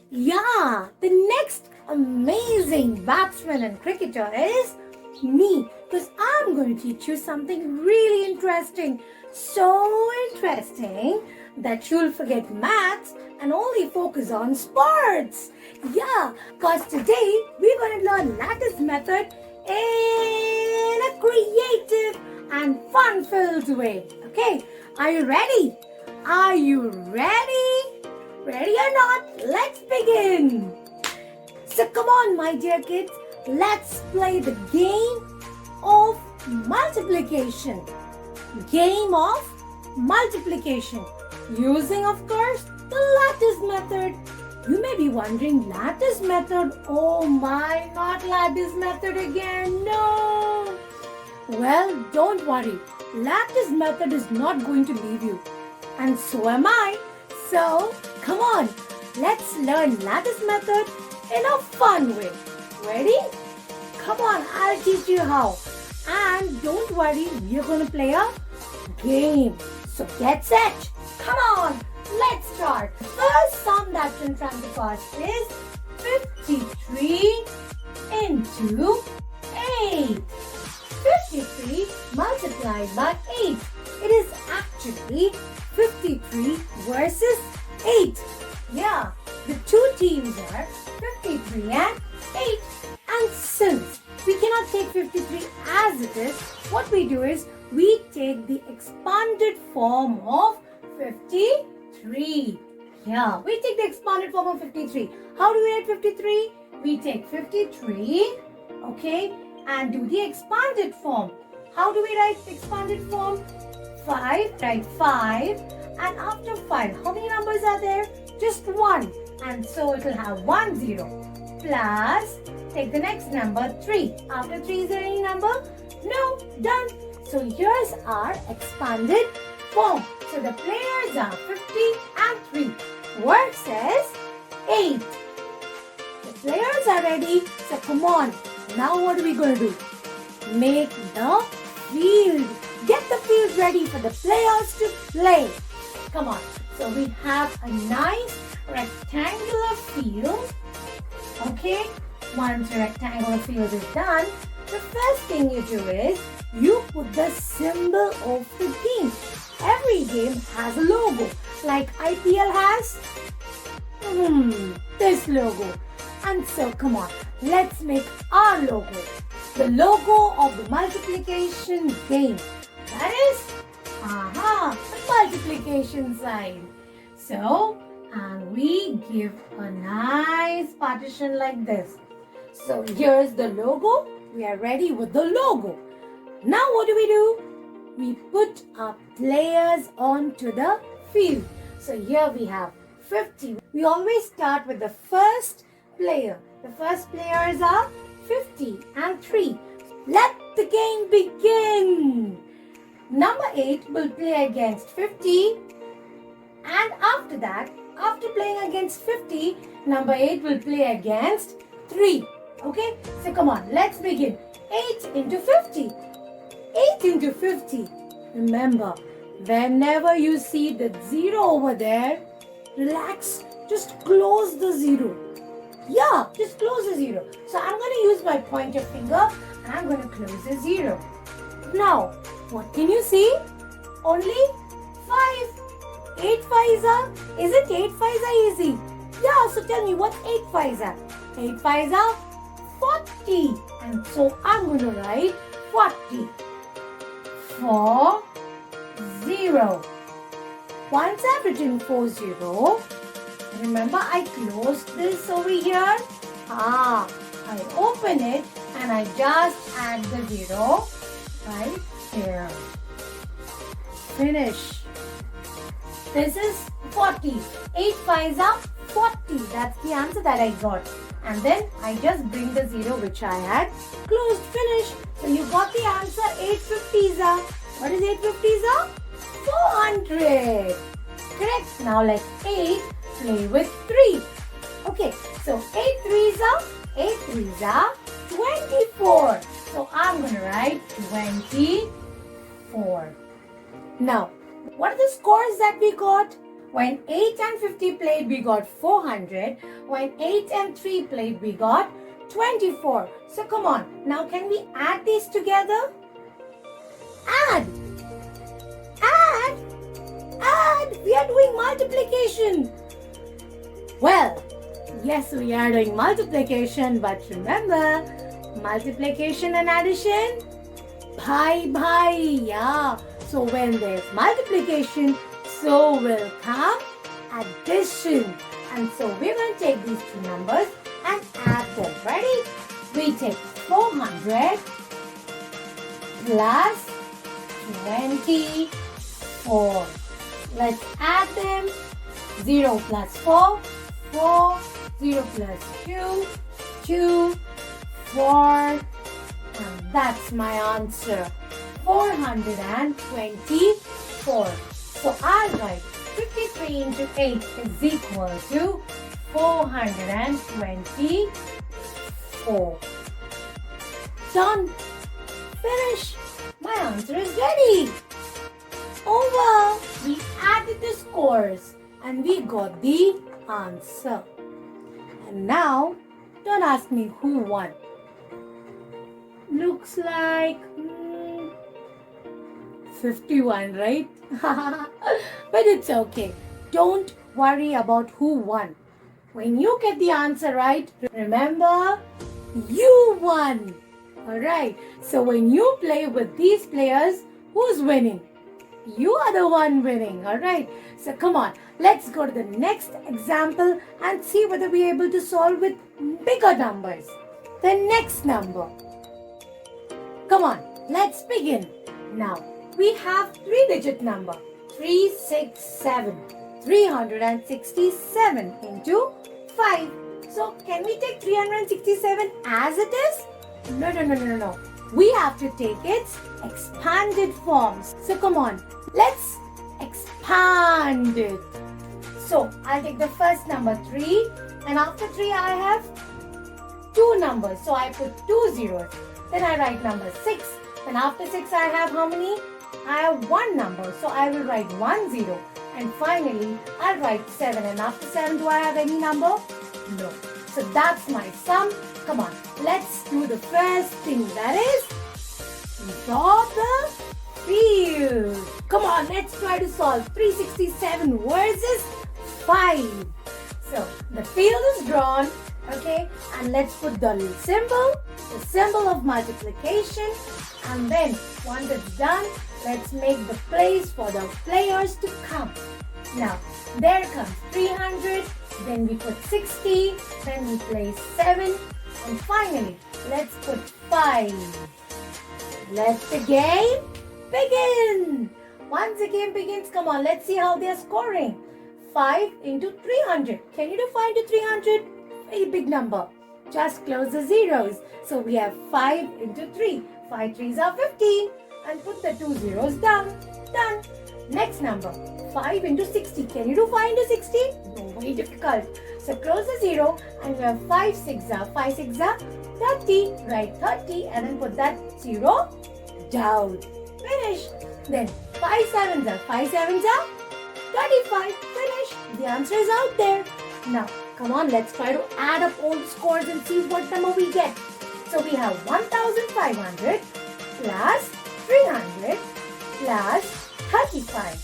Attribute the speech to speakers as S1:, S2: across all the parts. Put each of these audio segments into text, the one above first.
S1: Yeah, the next amazing batsman and cricketer is me, because I'm going to teach you something really interesting. So interesting that you'll forget maths and only focus on sports. Yeah, because today we're going to learn lattice method in a creative and fun-filled way. Okay, are you ready? Are you ready? Ready or not, let's begin. So come on, my dear kids, let's play the game of multiplication. Game of multiplication. Using, of course, the lattice method. You may be wondering, lattice method? Oh my, not lattice method again. No. Well, don't worry. Lattice method is not going to leave you. And so am I. So, come on, let's learn lattice method in a fun way. Ready? Come on, I'll teach you how. And don't worry, we're going to play a game. So get set. Come on, let's start. First sum that's in front of us is 53 into 8. 53 multiplied by 8. It is actually 53 versus 8. Yeah, the two teams are 53 and 8. And since we cannot take 53 as it is, what we do is we take the expanded form of 53. Yeah, we take the expanded form of 53. How do we write 53? We take 53, okay, and do the expanded form. How do we write the expanded form? 5, write 5, and after 5, how many numbers are there? Just 1, and so it will have 1 0. Plus, take the next number 3. After 3, is there any number? No, done. So here's our expanded form. So the players are 50 and 3 versus 8. The players are ready. So come on. Now what are we going to do? Make the field. Get the field ready for the players to play. Come on. So we have a nice rectangular field. Okay. Once the rectangular field is done, the first thing you do is you put the symbol of the game. Every game has a logo. Like IPL has this logo. And so come on, let's make our logo. The logo of the multiplication game. That is, the multiplication sign. So, and we give a nice partition like this. So here's the logo. We are ready with the logo. Now what do? We put our players onto the field. So here we have 50. We always start with the first player. The first players are 50 and 3. Let the game begin. Number 8 will play against 50, and after that, after playing against 50, number 8 will play against 3. Okay, so come on, let's begin. 8 into 50. 8 into 50. Remember, whenever you see the 0 over there, relax, just close the 0. Yeah, just close the 0. So I'm going to use my pointer finger and I'm going to close the 0. Now, what can you see? Only 5. 8 5s are? Is it 8 5s are easy? Yeah, so tell me what 8 5s are? 8 5s are 40. And so I'm going to write 40. 4 0. Once I've written 4 0, remember I closed this over here. I open it and I just add the 0 right here. Finish. This is 40. 8 5s are 40. That's the answer that I got. And then I just bring the 0 which I had closed. Finish. So you got the answer. 850s are. What is 850s are? 400. Correct. Now let 8 play with 3. Okay. So 8 3s are 24. So I'm going to write 24. Now, what are the scores that we got? When 8 and 50 played, we got 400. When 8 and 3 played, we got 24. So come on, now can we add these together? Add! Add! Add! We are doing multiplication. Well, yes, we are doing multiplication, but remember, multiplication and addition? Bye. Yeah. So when there's multiplication, so will come addition. And so we're going to take these two numbers and add them. Ready? We take 400 plus 24. Let's add them. 0 plus 4, 4. 0 plus 2, 2. 4. And that's my answer. 424. So I'll write 53 into 8 is equal to 424. Done. Finish. My answer is ready. Over. We added the scores and we got the answer. And now, don't ask me who won. Looks like 51, right? But it's okay. Don't worry about who won. When you get the answer right, remember, you won. Alright, so when you play with these players, who's winning? You are the one winning. Alright, so come on, let's go to the next example and see whether we're able to solve with bigger numbers. The next number. Come on, let's begin. Now, we have 3-digit number. 367. 367 into 5. So, can we take 367 as it is? No. We have to take its expanded forms. So, come on, let's expand it. So, I'll take the first number 3 and after 3 I have 2 numbers. So, I put 2 zeros. Then I write number 6. And after 6 I have how many? I have 1 number. So I will write 1 0. And finally I'll write 7. And after 7 do I have any number? No. So that's my sum. Come on. Let's do the first thing. That is draw the field. Come on. Let's try to solve 367 versus 5. So the field is drawn. Okay. And let's put the symbol of multiplication, and then once it's done, let's make the place for the players to come. Now, there comes 300, then we put 60, then we place 7, and finally, let's put 5. Let the game begin. Once the game begins, come on, let's see how they are scoring. 5 into 300. Can you define the 300? A big number. Just close the zeros. So we have 5 into 3. 5 3s are 15. And put the 2 zeros down. Done. Next number. 5 into 60. Can you do 5 into 60? No, very difficult. So close the 0 and we have 5 6s are 5 6s are 30. Write 30 and then put that 0 down. Finish. Then 5 7s are 5 7s are 35. Finish. The answer is out there. Now, come on, let's try to add up all the scores and see what number we get. So we have 1500 plus 300 plus 35.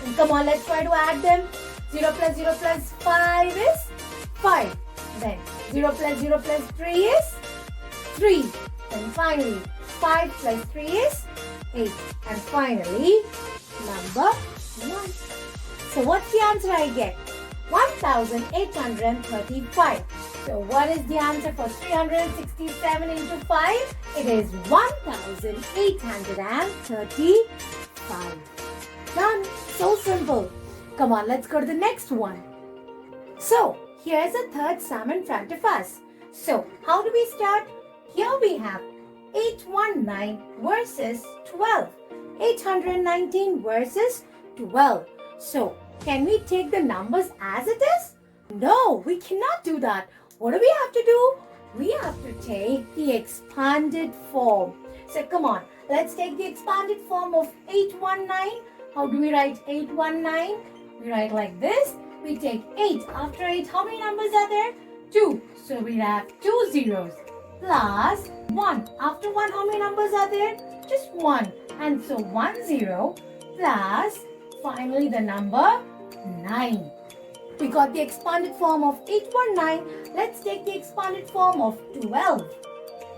S1: And come on, let's try to add them. 0 plus 0 plus 5 is 5. Then 0 plus 0 plus 3 is 3. And finally, 5 plus 3 is 8. And finally, number 1. So what's the answer I get? 1835. So what is the answer for 367 into 5? It is 1835. Done. So simple. Come on, let's go to the next one. So here's a third sum in front of us. So how do we start? Here we have 819 versus 12. 819 versus 12. So can we take the numbers as it is? No, we cannot do that. What do we have to do? We have to take the expanded form. So come on, let's take the expanded form of 819. How do we write 819? We write like this. We take 8. After 8, how many numbers are there? 2. So we have 2 zeros. Plus 1. After 1, how many numbers are there? Just 1. And so 1 0 plus finally the number 9. We got the expanded form of 819. Let's take the expanded form of 12.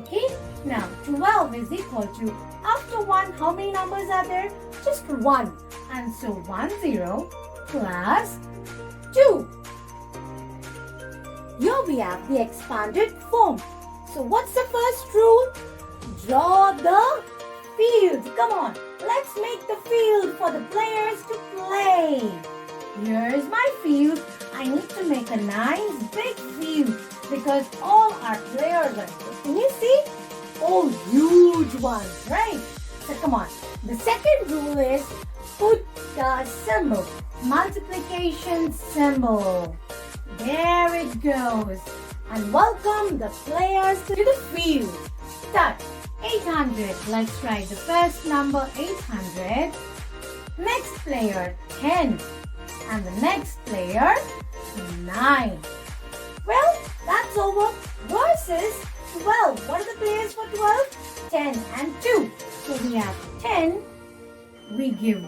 S1: Okay? Now 12 is equal to, after 1, how many numbers are there? Just 1. And so 1 0 plus 2. Here we have the expanded form. So what's the first rule? Draw the field. Come on, let's make the field for the players to play. Here's my field. I need to make a nice big field because all our players are. Can you see? Oh, huge ones, right? So come on. The second rule is put the symbol, multiplication symbol. There it goes. And welcome the players to the field. Start. 800. Let's write the first number 800. Next player 10. And the next player 9. Well, that's over. Versus 12. What are the players for 12? 10 and 2. So we have 10. We give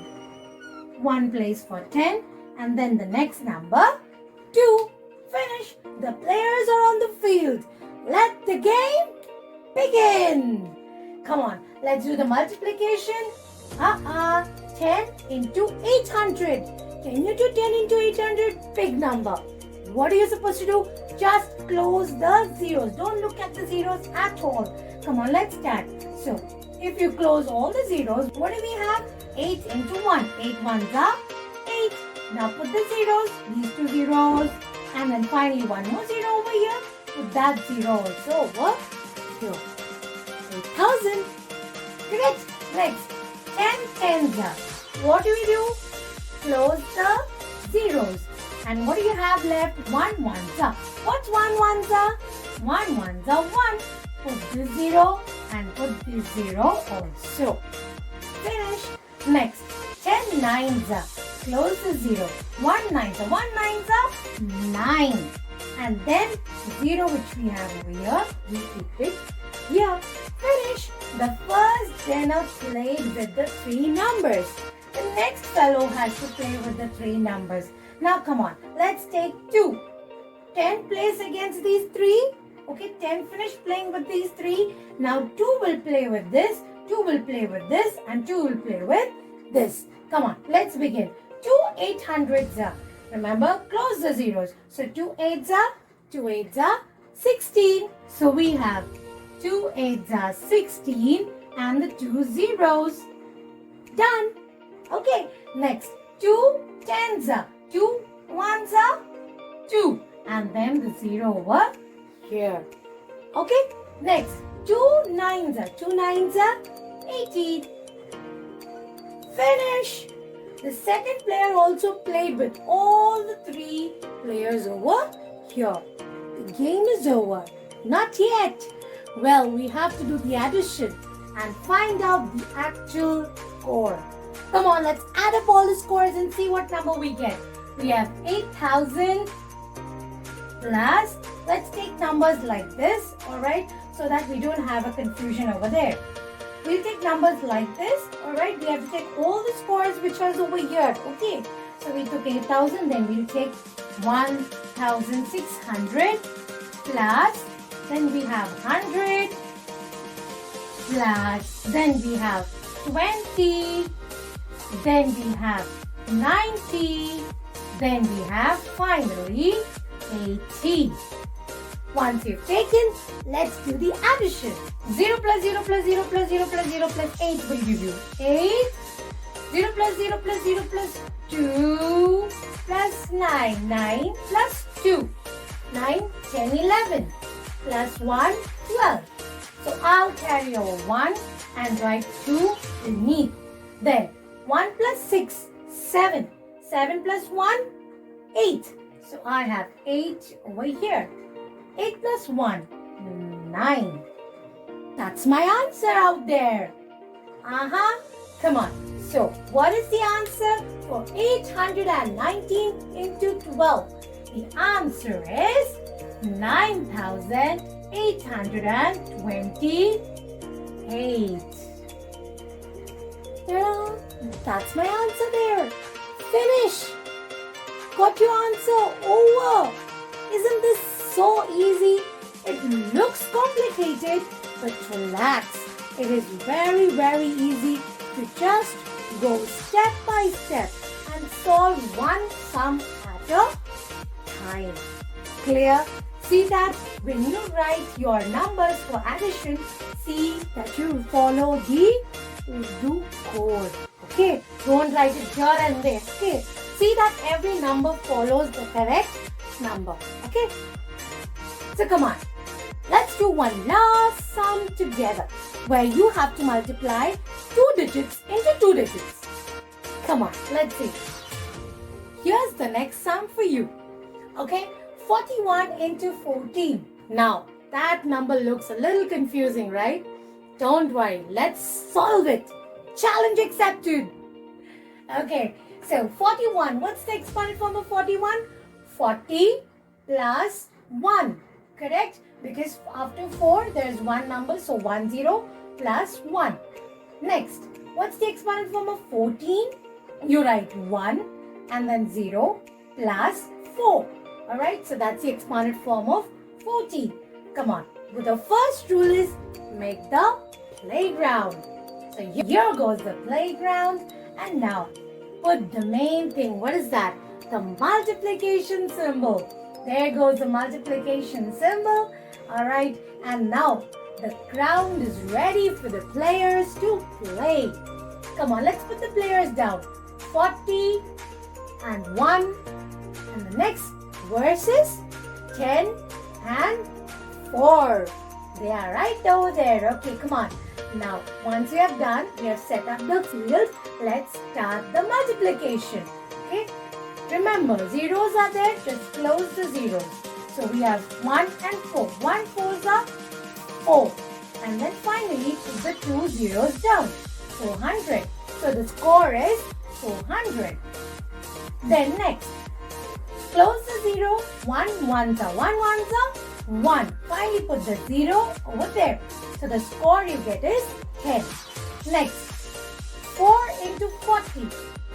S1: one place for 10. And then the next number 2. Finish. The players are on the field. Let the game begin. Come on, let's do the multiplication. 10 into 800. Can you do 10 into 800? Big number. What are you supposed to do? Just close the zeros. Don't look at the zeros at all. Come on, let's start. So, if you close all the zeros, what do we have? 8 into 1. 8 ones are 8. Now put the zeros, these two zeros. And then finally one more zero over here. Put that zero also over here. 8,000. Correct. Next, 10 tens. What do we do? Close the zeros. And what do you have left? 1 ones. What's 1 ones? 1 ones are 1. Put this zero and put this zero also. Finish. Next, 10 nines. Close the zero. 1 nines. 1 nines are 9. And then 0 which we have over here, we keep it here. Finish. The first dinner played with the 3 numbers. The next fellow has to play with the 3 numbers. Now come on, let's take 2. 10 plays against these 3. Okay, 10 finished playing with these 3. Now 2 will play with this, 2 will play with this, and 2 will play with this. Come on, let's begin. 2 800s. Remember, close the zeros. So 2 8s are 2 8s are 16. So we have 2 8s are 16 and the 2 zeros. Done. Okay, next 2 10s are 2 1s are 2 and then the 0 over here. Okay, next 2 9s are 2 9s are 18. Finish. The second player also played with all the 3 players over here. The game is over. Not yet. Well, we have to do the addition and find out the actual score. Come on, let's add up all the scores and see what number we get. We have 8,000 plus, let's take numbers like this, alright, so that we don't have a confusion over there. We'll take numbers like this, alright, we have to take all the scores which are over here, okay. So we took 8,000, then we'll take 1,600 plus, then we have 100 plus, then we have 20, then we have 90, then we have finally 80. Once you've taken, let's do the addition. 0 plus 0 plus 0 plus 0 plus 0 plus 8 will give you 8. 0 plus 0 plus 0 plus 2 plus 9. 9 plus 2. 9, 10, 11. Plus 1, 12. So I'll carry over 1 and write 2 beneath. Then 1 plus 6, 7. 7 plus 1, 8. So I have 8 over here. 8 plus 1, 9. That's my answer out there. Come on. So, what is the answer for 819 into 12? The answer is 9,828. Ta-da! That's my answer there. Finish! Got your answer over. Isn't this so easy? It looks complicated, but relax. It is very, very easy to just go step by step and solve one sum at a time. Clear? See that when you write your numbers for addition, see that you follow the Urdu code. Okay? Don't write it here and there. Okay? See that every number follows the correct number. Okay? So come on. Let's do one last sum together where you have to multiply 2 digits into 2 digits. Come on, let's see. Here's the next sum for you. Okay, 41 into 14. Now, that number looks a little confusing, right? Don't worry, let's solve it. Challenge accepted. Okay, so 41. What's the exponent form of 41? 40 plus 1. Correct? Because after 4, there is one number, so 10 plus 1. Next, what's the exponent form of 14? You write 1 and then 0 plus 4. Alright, so that's the exponent form of 14. Come on. The first rule is make the playground. So here goes the playground. And now, put the main thing. What is that? The multiplication symbol. There goes the multiplication symbol. Alright, and now the ground is ready for the players to play. Come on, let's put the players down. 40 and 1. And the next verse is 10 and 4. They are right over there. Okay, come on. Now, once we have done, we have set up the field. Let's start the multiplication. Okay. Remember, zeros are there. Just close the zeros. So we have 1 and 4. 1 4s are 4. And then finally put the 2 zeros down. 400. So the score is 400. Then next, close the 0. 1 ones are 1 ones are 1. Finally put the 0 over there. So the score you get is 10. Next, 4 into 40.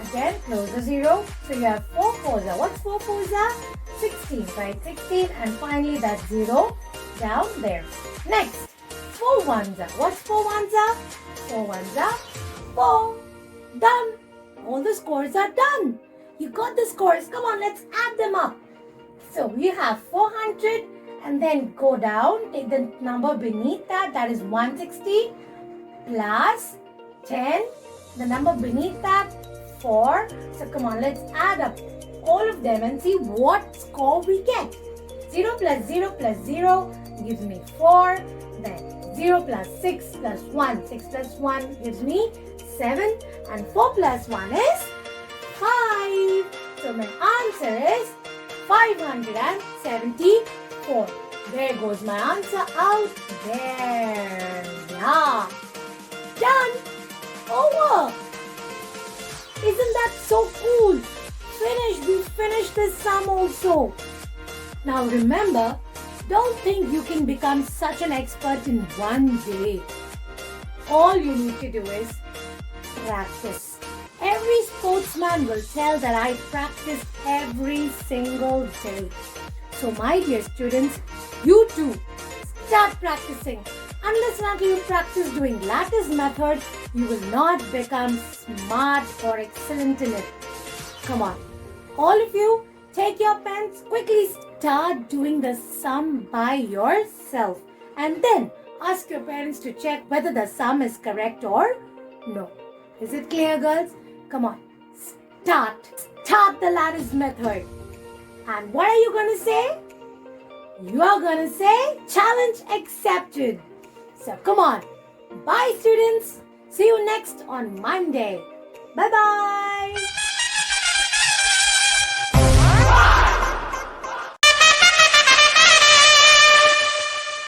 S1: Again, close the 0. So you have 4 4s are. What's 4 4s are? 16, right? 16, and finally that 0 down there. Next, 4 ones are. What's 4 ones are? 4 ones are 4. Done. All the scores are done. You got the scores. Come on, let's add them up. So we have 400 and then go down. Take the number beneath that. That is 160 plus 10. The number beneath that, 4. So come on, let's add up all of them and see what score we get. 0 plus 0 plus 0 gives me 4. Then 0 plus 6 plus 1. 6 plus 1 gives me 7. And 4 plus 1 is 5. So my answer is 574. There goes my answer out there. Yeah. Done. Over. Isn't that so cool? We finished this sum also. Now remember, don't think you can become such an expert in one day. All you need to do is practice. Every sportsman will tell that I practice every single day. So my dear students, you too, start practicing. Unless and until you practice doing Lattice Method, you will not become smart or excellent in it. Come on. All of you, take your pens, quickly start doing the sum by yourself. And then ask your parents to check whether the sum is correct or no. Is it clear, girls? Come on. Start the Lattice Method. And what are you going to say? You are going to say, challenge accepted. So come on. Bye, students. See you next on Monday. Bye-bye.